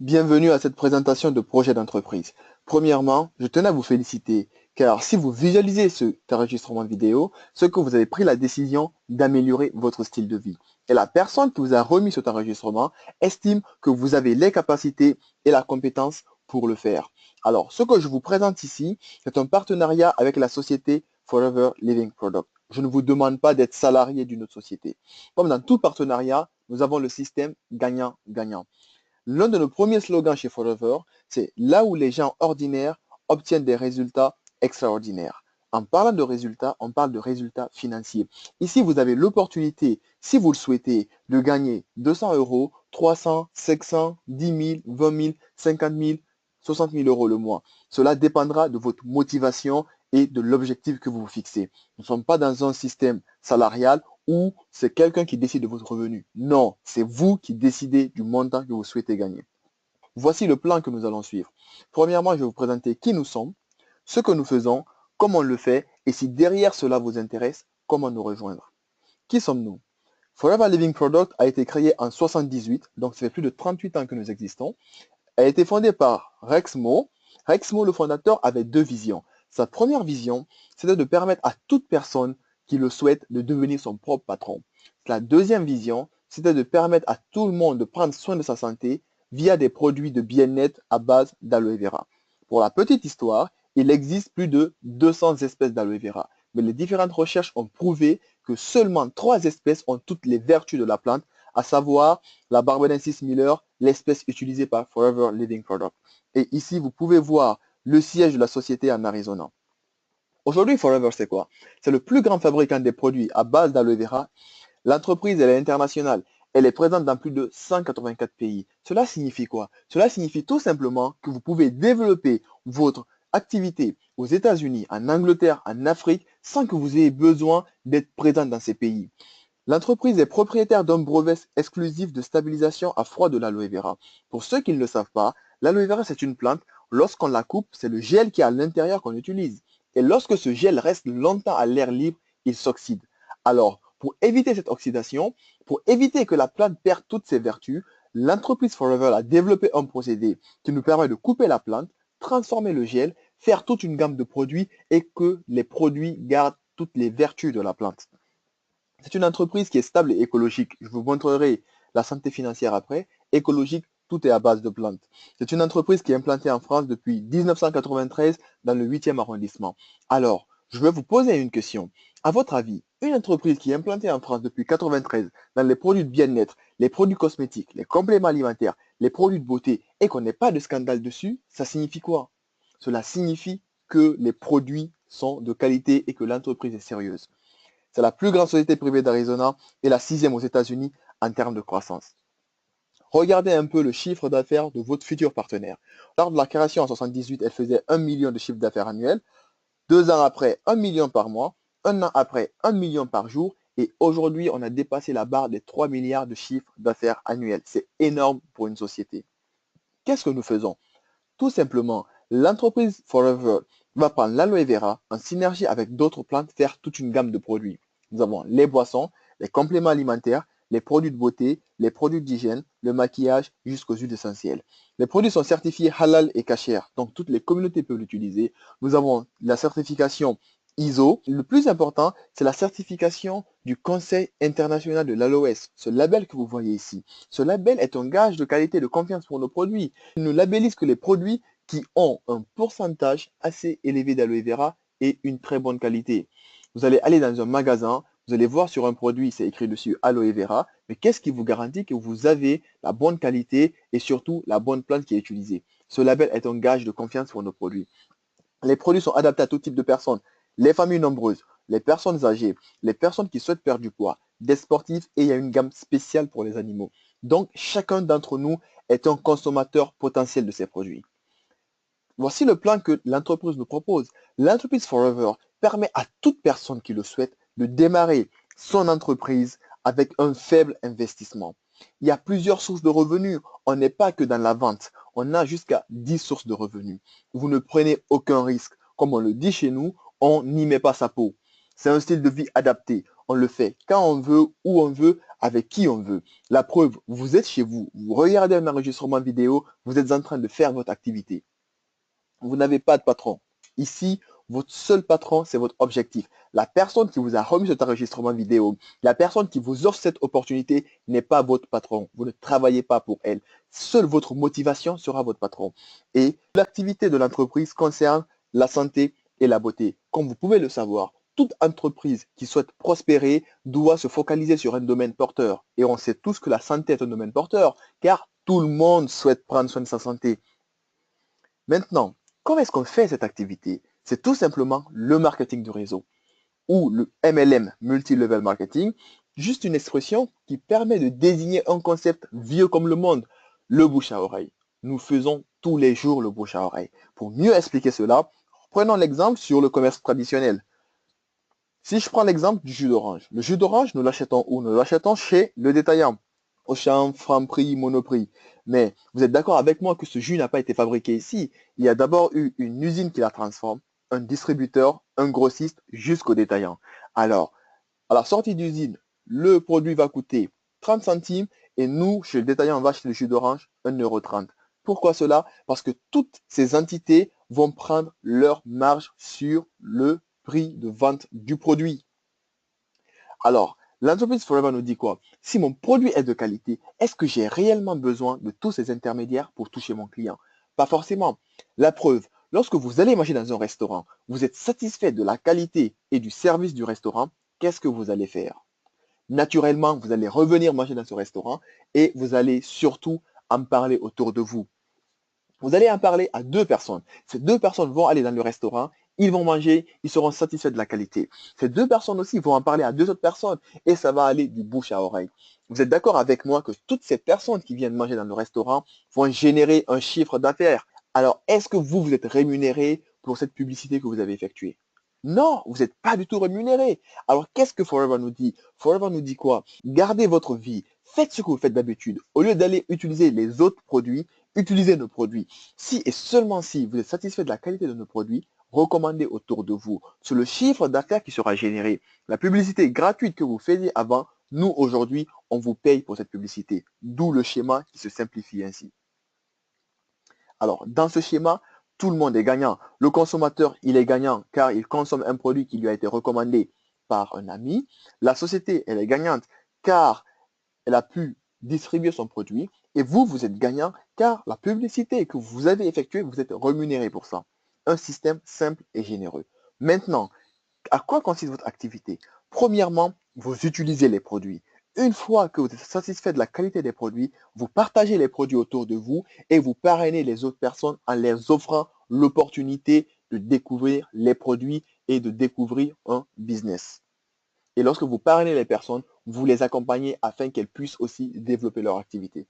Bienvenue à cette présentation de projet d'entreprise. Premièrement, je tenais à vous féliciter car si vous visualisez cet enregistrement vidéo, c'est que vous avez pris la décision d'améliorer votre style de vie. Et la personne qui vous a remis cet enregistrement estime que vous avez les capacités et la compétence pour le faire. Alors, ce que je vous présente ici, c'est un partenariat avec la société Forever Living Product. Je ne vous demande pas d'être salarié d'une autre société. Comme dans tout partenariat, nous avons le système gagnant-gagnant. L'un de nos premiers slogans chez Forever, c'est là où les gens ordinaires obtiennent des résultats extraordinaires. En parlant de résultats, on parle de résultats financiers. Ici, vous avez l'opportunité, si vous le souhaitez, de gagner 200 euros, 300, 500, 10 000, 20 000, 50 000, 60 000 euros le mois. Cela dépendra de votre motivation et de l'objectif que vous vous fixez. Nous ne sommes pas dans un système salarial ou c'est quelqu'un qui décide de votre revenu. Non, c'est vous qui décidez du montant que vous souhaitez gagner. Voici le plan que nous allons suivre. Premièrement, je vais vous présenter qui nous sommes, ce que nous faisons, comment on le fait et si derrière cela vous intéresse, comment nous rejoindre. Qui sommes-nous? Forever Living Product a été créé en 78, donc ça fait plus de 38 ans que nous existons. Elle a été fondée par Rex Mo. Rex Mo, le fondateur, avait deux visions. Sa première vision, c'était de permettre à toute personne qui le souhaite de devenir son propre patron. La deuxième vision, c'était de permettre à tout le monde de prendre soin de sa santé via des produits de bien-être à base d'aloe vera. Pour la petite histoire, il existe plus de 200 espèces d'aloe vera, mais les différentes recherches ont prouvé que seulement 3 espèces ont toutes les vertus de la plante, à savoir la Barbadensis Miller, l'espèce utilisée par Forever Living Product. Et ici, vous pouvez voir le siège de la société en Arizona. Aujourd'hui, Forever, c'est quoi? C'est le plus grand fabricant des produits à base d'aloe vera. L'entreprise, elle est internationale. Elle est présente dans plus de 184 pays. Cela signifie quoi? Cela signifie tout simplement que vous pouvez développer votre activité aux États-Unis, en Angleterre, en Afrique, sans que vous ayez besoin d'être présent dans ces pays. L'entreprise est propriétaire d'un brevet exclusif de stabilisation à froid de l'aloe vera. Pour ceux qui ne le savent pas, l'aloe vera c'est une plante. Lorsqu'on la coupe, c'est le gel qui est à l'intérieur qu'on utilise. Et lorsque ce gel reste longtemps à l'air libre, il s'oxyde. Alors, pour éviter cette oxydation, pour éviter que la plante perde toutes ses vertus, l'entreprise Forever a développé un procédé qui nous permet de couper la plante, transformer le gel, faire toute une gamme de produits et que les produits gardent toutes les vertus de la plante. C'est une entreprise qui est stable et écologique. Je vous montrerai la santé financière après. Écologique, tout est à base de plantes. C'est une entreprise qui est implantée en France depuis 1993 dans le 8e arrondissement. Alors, je vais vous poser une question. À votre avis, une entreprise qui est implantée en France depuis 1993 dans les produits de bien-être, les produits cosmétiques, les compléments alimentaires, les produits de beauté et qu'on n'ait pas de scandale dessus, ça signifie quoi? Cela signifie que les produits sont de qualité et que l'entreprise est sérieuse. C'est la plus grande société privée d'Arizona et la sixième aux États-Unis en termes de croissance. Regardez un peu le chiffre d'affaires de votre futur partenaire. Lors de la création en 78, elle faisait 1 million de chiffre d'affaires annuel. 2 ans après, 1 million par mois. Un an après, 1 million par jour. Et aujourd'hui, on a dépassé la barre des 3 milliards de chiffre d'affaires annuels. C'est énorme pour une société. Qu'est-ce que nous faisons? Tout simplement, l'entreprise Forever va prendre l'aloe vera en synergie avec d'autres plantes, faire toute une gamme de produits. Nous avons les boissons, les compléments alimentaires, les produits de beauté, les produits d'hygiène, le maquillage jusqu'aux huiles essentielles. Les produits sont certifiés halal et kasher, donc toutes les communautés peuvent l'utiliser. Nous avons la certification ISO. Le plus important, c'est la certification du Conseil international de l'aloès, ce label que vous voyez ici. Ce label est un gage de qualité et de confiance pour nos produits. Il ne labellise que les produits qui ont un pourcentage assez élevé d'aloe vera et une très bonne qualité. Vous allez aller dans un magasin, vous allez voir sur un produit, c'est écrit dessus aloe vera, mais qu'est-ce qui vous garantit que vous avez la bonne qualité et surtout la bonne plante qui est utilisée? Ce label est un gage de confiance pour nos produits. Les produits sont adaptés à tout type de personnes, les familles nombreuses, les personnes âgées, les personnes qui souhaitent perdre du poids, des sportifs et il y a une gamme spéciale pour les animaux. Donc, chacun d'entre nous est un consommateur potentiel de ces produits. Voici le plan que l'entreprise nous propose. L'entreprise Forever permet à toute personne qui le souhaite de démarrer son entreprise avec un faible investissement. Il y a plusieurs sources de revenus. On n'est pas que dans la vente. On a jusqu'à 10 sources de revenus. Vous ne prenez aucun risque. Comme on le dit chez nous, on n'y met pas sa peau. C'est un style de vie adapté. On le fait quand on veut, où on veut, avec qui on veut. La preuve, vous êtes chez vous, vous regardez un enregistrement vidéo, vous êtes en train de faire votre activité. Vous n'avez pas de patron. Ici, votre seul patron, c'est votre objectif. La personne qui vous a remis cet enregistrement vidéo, la personne qui vous offre cette opportunité n'est pas votre patron. Vous ne travaillez pas pour elle. Seule votre motivation sera votre patron. Et l'activité de l'entreprise concerne la santé et la beauté. Comme vous pouvez le savoir, toute entreprise qui souhaite prospérer doit se focaliser sur un domaine porteur. Et on sait tous que la santé est un domaine porteur, car tout le monde souhaite prendre soin de sa santé. Maintenant, comment est-ce qu'on fait cette activité? C'est tout simplement le marketing de réseau ou le MLM, Multi-Level Marketing, juste une expression qui permet de désigner un concept vieux comme le monde, le bouche à oreille. Nous faisons tous les jours le bouche à oreille. Pour mieux expliquer cela, prenons l'exemple sur le commerce traditionnel. Si je prends l'exemple du jus d'orange, le jus d'orange, nous l'achetons où? Nous l'achetons chez le détaillant. Auchan, Franprix, Monoprix. Mais vous êtes d'accord avec moi que ce jus n'a pas été fabriqué ici. Il y a d'abord eu une usine qui la transforme, un distributeur, un grossiste, jusqu'au détaillant. Alors, à la sortie d'usine, le produit va coûter 30 centimes et nous, chez le détaillant, on va acheter le jus d'orange 1,30 €. Pourquoi cela? Parce que toutes ces entités vont prendre leur marge sur le prix de vente du produit. Alors, l'entreprise Forever nous dit quoi? Si mon produit est de qualité, est-ce que j'ai réellement besoin de tous ces intermédiaires pour toucher mon client? Pas forcément. La preuve, lorsque vous allez manger dans un restaurant, vous êtes satisfait de la qualité et du service du restaurant, qu'est-ce que vous allez faire? Naturellement, vous allez revenir manger dans ce restaurant et vous allez surtout en parler autour de vous. Vous allez en parler à deux personnes. Ces deux personnes vont aller dans le restaurant, ils vont manger, ils seront satisfaits de la qualité. Ces deux personnes aussi vont en parler à deux autres personnes et ça va aller du bouche à oreille. Vous êtes d'accord avec moi que toutes ces personnes qui viennent manger dans le restaurant vont générer un chiffre d'affaires. Alors, est-ce que vous êtes rémunéré pour cette publicité que vous avez effectuée? Non, vous n'êtes pas du tout rémunéré. Alors, qu'est-ce que Forever nous dit? Forever nous dit quoi? Gardez votre vie. Faites ce que vous faites d'habitude. Au lieu d'aller utiliser les autres produits, utilisez nos produits. Si et seulement si vous êtes satisfait de la qualité de nos produits, recommandez autour de vous. C'est le chiffre d'affaires qui sera généré. La publicité gratuite que vous faisiez avant, nous aujourd'hui, on vous paye pour cette publicité. D'où le schéma qui se simplifie ainsi. Alors, dans ce schéma, tout le monde est gagnant. Le consommateur, il est gagnant car il consomme un produit qui lui a été recommandé par un ami. La société, elle est gagnante car elle a pu distribuer son produit. Et vous, vous êtes gagnant car la publicité que vous avez effectuée, vous êtes rémunéré pour ça. Un système simple et généreux. Maintenant, à quoi consiste votre activité? Premièrement, vous utilisez les produits. Une fois que vous êtes satisfait de la qualité des produits, vous partagez les produits autour de vous et vous parrainez les autres personnes en leur offrant l'opportunité de découvrir les produits et de découvrir un business. Et lorsque vous parrainez les personnes, vous les accompagnez afin qu'elles puissent aussi développer leur activité.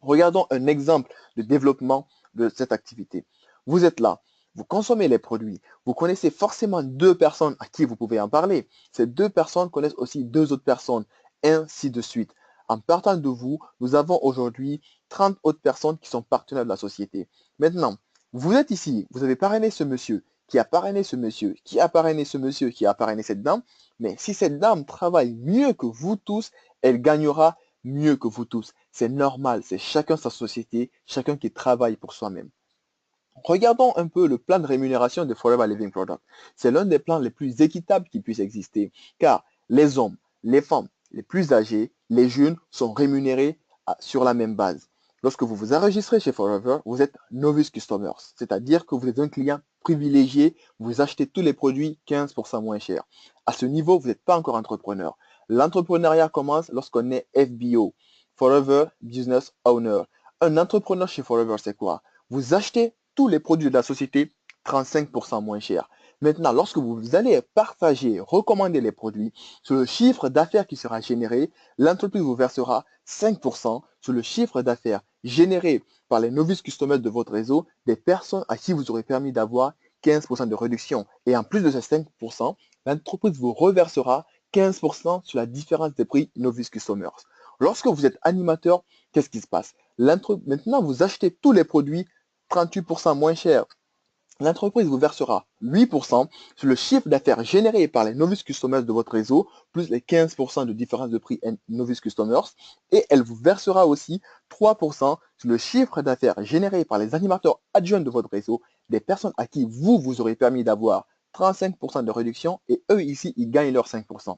Regardons un exemple de développement de cette activité. Vous êtes là, vous consommez les produits, vous connaissez forcément deux personnes à qui vous pouvez en parler. Ces deux personnes connaissent aussi deux autres personnes, ainsi de suite. En partant de vous, nous avons aujourd'hui 30 autres personnes qui sont partenaires de la société. Maintenant, vous êtes ici, vous avez parrainé ce monsieur, qui a parrainé ce monsieur, qui a parrainé ce monsieur, qui a parrainé cette dame. Mais si cette dame travaille mieux que vous tous, elle gagnera mieux que vous tous. C'est normal, c'est chacun sa société, chacun qui travaille pour soi-même. Regardons un peu le plan de rémunération de Forever Living Product. C'est l'un des plans les plus équitables qui puisse exister, car les hommes, les femmes, les plus âgés, les jeunes sont rémunérés sur la même base. Lorsque vous vous enregistrez chez Forever, vous êtes novice customers, c'est-à-dire que vous êtes un client privilégié, vous achetez tous les produits 15% moins cher. À ce niveau, vous n'êtes pas encore entrepreneur. L'entrepreneuriat commence lorsqu'on est FBO, Forever Business Owner. Un entrepreneur chez Forever, c'est quoi? Vous achetez tous les produits de la société 35% moins cher. Maintenant, lorsque vous allez partager, recommander les produits, sur le chiffre d'affaires qui sera généré, l'entreprise vous versera 5% sur le chiffre d'affaires généré par les novices customers de votre réseau, des personnes à qui vous aurez permis d'avoir 15% de réduction. Et en plus de ces 5%, l'entreprise vous reversera 15% sur la différence des prix novice customers. Lorsque vous êtes animateur, qu'est-ce qui se passe? Maintenant, vous achetez tous les produits 38% moins cher. L'entreprise vous versera 8% sur le chiffre d'affaires généré par les novice customers de votre réseau, plus les 15% de différence de prix novice customers. Et elle vous versera aussi 3% sur le chiffre d'affaires généré par les animateurs adjoints de votre réseau, des personnes à qui vous aurez permis d'avoir 35% de réduction et eux ici, ils gagnent leurs 5%.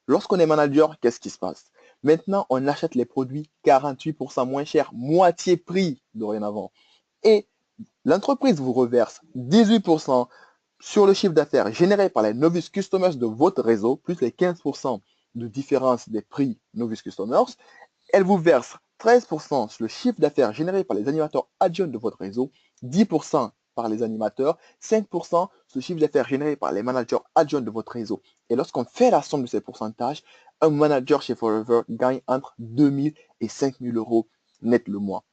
Lorsqu'on est manager, qu'est-ce qui se passe? Maintenant, on achète les produits 48% moins chers, moitié prix dorénavant. Et l'entreprise vous reverse 18% sur le chiffre d'affaires généré par les novice customers de votre réseau, plus les 15% de différence des prix novice customers. Elle vous verse 13% sur le chiffre d'affaires généré par les animateurs adjoints de votre réseau, 10% par les animateurs, 5% sur le chiffre d'affaires généré par les managers adjoints de votre réseau. Et lorsqu'on fait la somme de ces pourcentages, un manager chez Forever gagne entre 2000 et 5000 euros net le mois.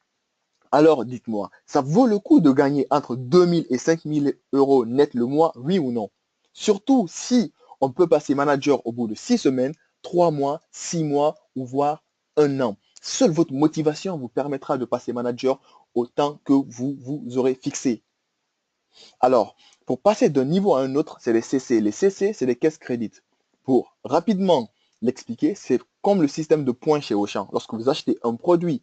Alors, dites-moi, ça vaut le coup de gagner entre 2000 et 5000 euros net le mois, oui ou non? Surtout si on peut passer manager au bout de 6 semaines, 3 mois, 6 mois ou voire un an. Seule votre motivation vous permettra de passer manager au temps que vous aurez fixé. Alors, pour passer d'un niveau à un autre, c'est les CC. Les CC, c'est les caisses crédit. Pour rapidement l'expliquer, c'est comme le système de points chez Auchan. Lorsque vous achetez un produit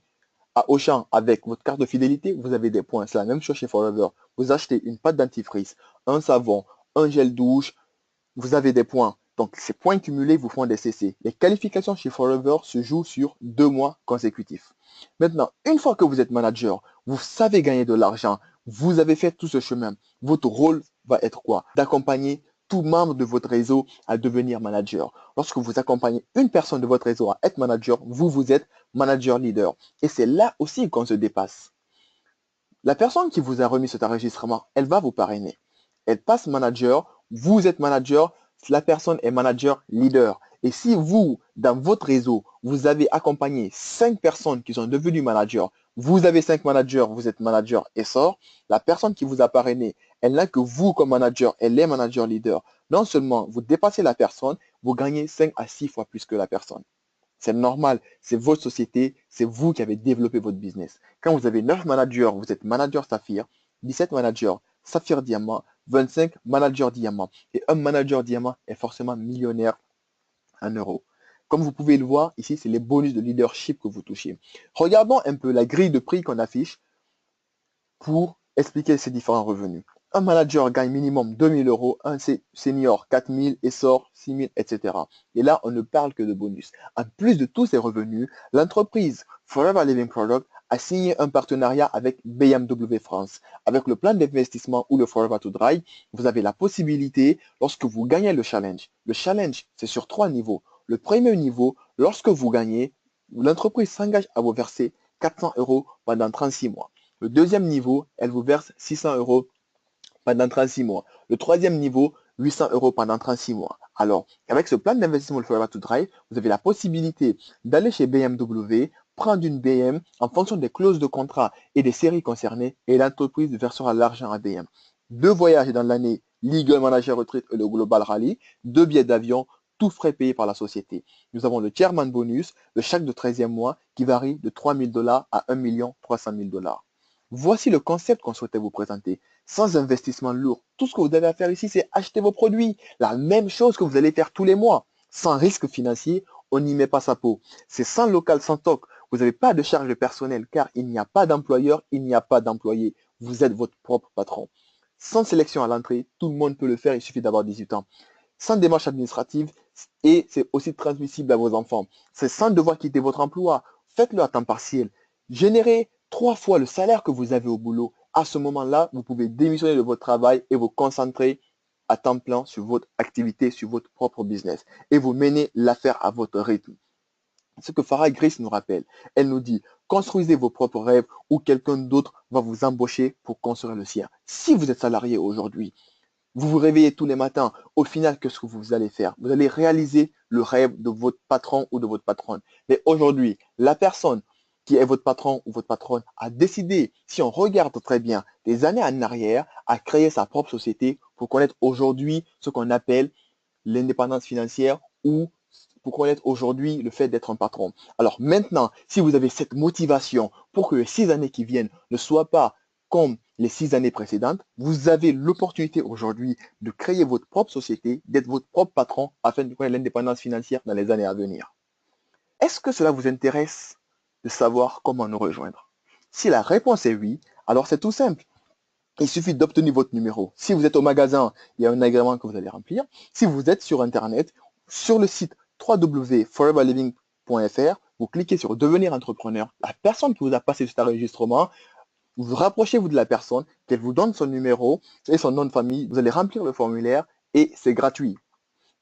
à Auchan avec votre carte de fidélité, vous avez des points. C'est la même chose chez Forever. Vous achetez une pâte dentifrice, un savon, un gel douche, vous avez des points. Donc, ces points cumulés vous font des CC. Les qualifications chez Forever se jouent sur 2 mois consécutifs. Maintenant, une fois que vous êtes manager, vous savez gagner de l'argent, vous avez fait tout ce chemin. Votre rôle va être quoi? D'accompagner tout membre de votre réseau à devenir manager. Lorsque vous accompagnez une personne de votre réseau à être manager, vous êtes manager leader. Et c'est là aussi qu'on se dépasse. La personne qui vous a remis cet enregistrement, elle va vous parrainer. Elle passe manager, vous êtes manager, la personne est manager leader. Et si vous, dans votre réseau, vous avez accompagné 5 personnes qui sont devenues managers, vous avez 5 managers, vous êtes manager essor, la personne qui vous a parrainé, elle n'a que vous comme manager, elle est manager leader. Non seulement vous dépassez la personne, vous gagnez 5 à 6 fois plus que la personne. C'est normal, c'est votre société, c'est vous qui avez développé votre business. Quand vous avez 9 managers, vous êtes manager Saphir, 17 managers Saphir Diamant, 25 managers Diamant. Et un manager Diamant est forcément millionnaire en euros. Comme vous pouvez le voir, ici, c'est les bonus de leadership que vous touchez. Regardons un peu la grille de prix qu'on affiche pour expliquer ces différents revenus. Un manager gagne minimum 2000 euros, un senior 4000, essor 6000, etc. Et là, on ne parle que de bonus. En plus de tous ces revenus, l'entreprise Forever Living Product a signé un partenariat avec BMW France. Avec le plan d'investissement ou le Forever to Drive, vous avez la possibilité, lorsque vous gagnez le challenge, c'est sur 3 niveaux. Le premier niveau, lorsque vous gagnez, l'entreprise s'engage à vous verser 400 euros pendant 36 mois. Le deuxième niveau, elle vous verse 600 euros pendant 36 mois. Le troisième niveau, 800 euros pendant 36 mois. Alors, avec ce plan d'investissement Forever to Drive, vous avez la possibilité d'aller chez BMW, prendre une BM en fonction des clauses de contrat et des séries concernées et l'entreprise versera l'argent à BM. 2 voyages dans l'année, Legal Manager Retreat et le Global Rally, 2 billets d'avion, tout frais payé par la société. Nous avons le Chairman Bonus, le chèque de 13e mois qui varie de 3000 dollars à 1 300 000 dollars. Voici le concept qu'on souhaitait vous présenter. Sans investissement lourd, tout ce que vous avez à faire ici, c'est acheter vos produits. La même chose que vous allez faire tous les mois. Sans risque financier, on n'y met pas sa peau. C'est sans local, sans toc. Vous n'avez pas de charge personnelle car il n'y a pas d'employeur, il n'y a pas d'employé. Vous êtes votre propre patron. Sans sélection à l'entrée, tout le monde peut le faire, il suffit d'avoir 18 ans. Sans démarche administrative et c'est aussi transmissible à vos enfants. C'est sans devoir quitter votre emploi. Faites-le à temps partiel. Générez 3 fois le salaire que vous avez au boulot. À ce moment-là, vous pouvez démissionner de votre travail et vous concentrer à temps plein sur votre activité, sur votre propre business. Et vous menez l'affaire à votre rythme. Ce que Farah Grace nous rappelle, elle nous dit, construisez vos propres rêves ou quelqu'un d'autre va vous embaucher pour construire le sien. Si vous êtes salarié aujourd'hui, vous vous réveillez tous les matins. Au final, qu'est-ce que vous allez faire? Vous allez réaliser le rêve de votre patron ou de votre patronne. Mais aujourd'hui, la personne qui est votre patron ou votre patronne a décidé, si on regarde très bien, des années en arrière, à créer sa propre société pour connaître aujourd'hui ce qu'on appelle l'indépendance financière ou pour connaître aujourd'hui le fait d'être un patron. Alors maintenant, si vous avez cette motivation pour que les 6 années qui viennent ne soient pas comme les 6 années précédentes, vous avez l'opportunité aujourd'hui de créer votre propre société, d'être votre propre patron afin de connaître l'indépendance financière dans les années à venir. Est-ce que cela vous intéresse de savoir comment nous rejoindre? Si la réponse est oui, alors c'est tout simple. Il suffit d'obtenir votre numéro. Si vous êtes au magasin, il y a un agrément que vous allez remplir. Si vous êtes sur Internet, sur le site www.foreverliving.fr, vous cliquez sur devenir entrepreneur. La personne qui vous a passé cet enregistrement, vous rapprochez-vous de la personne, qu'elle vous donne son numéro et son nom de famille. Vous allez remplir le formulaire et c'est gratuit.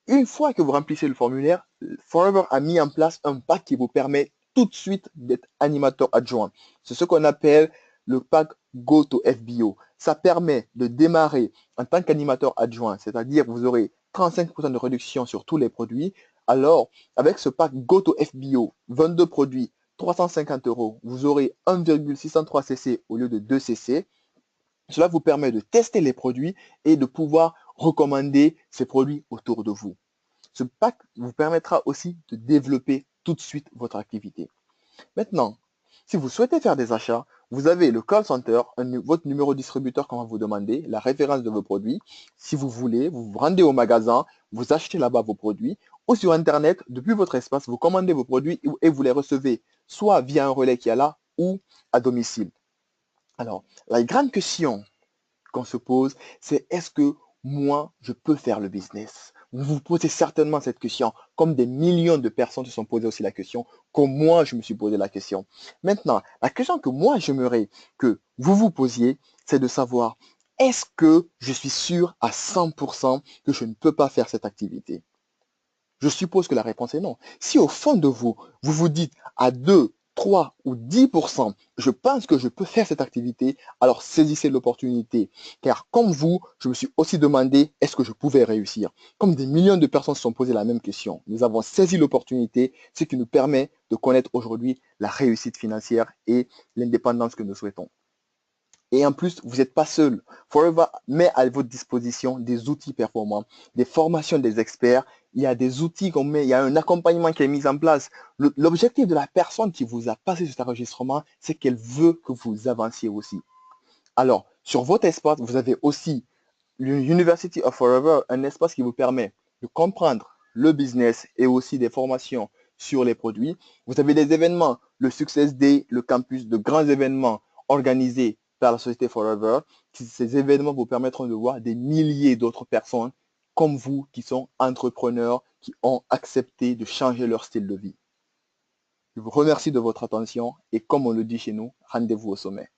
Une fois que vous remplissez le formulaire, Forever a mis en place un pack qui vous permet tout de suite d'être animateur adjoint. C'est ce qu'on appelle le pack Go to FBO. Ça permet de démarrer en tant qu'animateur adjoint, c'est-à-dire vous aurez 35% de réduction sur tous les produits. Alors, avec ce pack Go to FBO, 22 produits, 350 euros, vous aurez 1,603 cc au lieu de 2 cc. Cela vous permet de tester les produits et de pouvoir recommander ces produits autour de vous. Ce pack vous permettra aussi de développer tout de suite votre activité. Maintenant, si vous souhaitez faire des achats, vous avez le call center, votre numéro distributeur qu'on va vous demander, la référence de vos produits. Si vous voulez, vous vous rendez au magasin, vous achetez là-bas vos produits ou sur Internet, depuis votre espace, vous commandez vos produits et vous les recevez soit via un relais qui est là ou à domicile. Alors, la grande question qu'on se pose, c'est est-ce que moi, je peux faire le business? Vous vous posez certainement cette question, comme des millions de personnes se sont posées aussi la question, comme moi, je me suis posé la question. Maintenant, la question que moi, j'aimerais que vous vous posiez, c'est de savoir, est-ce que je suis sûr à 100% que je ne peux pas faire cette activité? Je suppose que la réponse est non. Si au fond de vous, vous vous dites à 2, 3 ou 10%, je pense que je peux faire cette activité, alors saisissez l'opportunité. Car comme vous, je me suis aussi demandé, est-ce que je pouvais réussir? Comme des millions de personnes se sont posées la même question. Nous avons saisi l'opportunité, ce qui nous permet de connaître aujourd'hui la réussite financière et l'indépendance que nous souhaitons. Et en plus, vous n'êtes pas seul. Forever met à votre disposition des outils performants, des formations des experts. Il y a des outils qu'on met, il y a un accompagnement qui est mis en place. L'objectif de la personne qui vous a passé cet enregistrement, c'est qu'elle veut que vous avanciez aussi. Alors, sur votre espace, vous avez aussi l'University of Forever, un espace qui vous permet de comprendre le business et aussi des formations sur les produits. Vous avez des événements, le Success Day, le campus, de grands événements organisés par la société Forever. Ces événements vous permettront de voir des milliers d'autres personnes comme vous qui sont entrepreneurs, qui ont accepté de changer leur style de vie. Je vous remercie de votre attention et comme on le dit chez nous, rendez-vous au sommet.